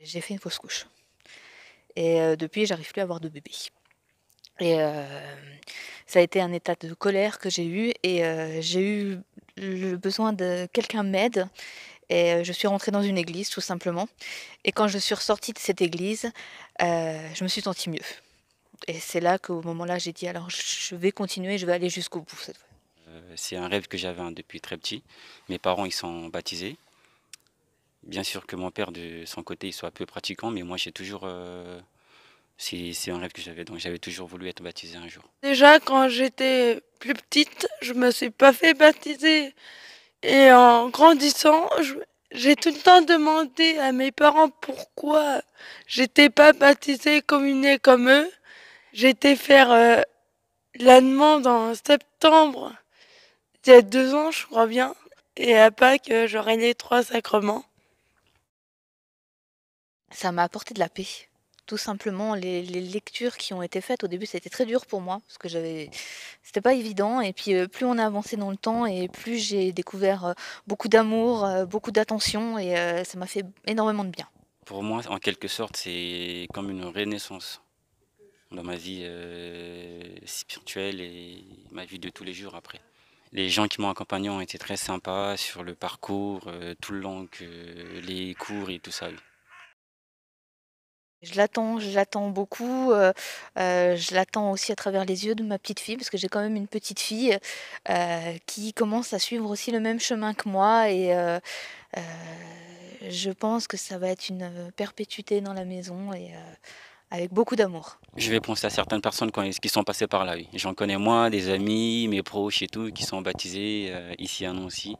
J'ai fait une fausse couche et depuis j'arrive plus à avoir de bébé et ça a été un état de colère que j'ai eu et j'ai eu le besoin de quelqu'un m'aide et je suis rentrée dans une église tout simplement et quand je suis ressortie de cette église, je me suis sentie mieux et c'est là qu'au moment-là, j'ai dit: «Alors je vais continuer, je vais aller jusqu'au bout cette fois». C'est un rêve que j'avais, hein, depuis très petit. Mes parents, ils sont baptisés. Bien sûr que mon père, de son côté, il soit peu pratiquant, mais moi, j'ai toujours, c'est un rêve que j'avais, donc j'avais toujours voulu être baptisé un jour. Déjà, quand j'étais plus petite, je me suis pas fait baptiser. Et en grandissant, j'ai tout le temps demandé à mes parents pourquoi j'étais pas baptisée, communiée comme eux. J'ai été faire la demande en septembre, il y a 2 ans, je crois bien. Et à Pâques, j'aurai les 3 sacrements. Ça m'a apporté de la paix. Tout simplement, les lectures qui ont été faites au début, c'était très dur pour moi parce que c'était pas évident. Et puis, plus on a avancé dans le temps et plus j'ai découvert beaucoup d'amour, beaucoup d'attention et ça m'a fait énormément de bien. Pour moi, en quelque sorte, c'est comme une renaissance dans ma vie spirituelle et ma vie de tous les jours après. Les gens qui m'ont accompagné ont été très sympas sur le parcours, tout le long que les cours et tout ça. Oui. Je l'attends beaucoup, je l'attends aussi à travers les yeux de ma petite fille parce que j'ai quand même une petite fille, qui commence à suivre aussi le même chemin que moi et heu, je pense que ça va être une, perpétuité dans la maison et avec beaucoup d'amour. Je vais penser à certaines personnes qui sont passées par là, oui. J'en connais moi, des amis, mes proches et tout, qui sont baptisés ici à Nancy.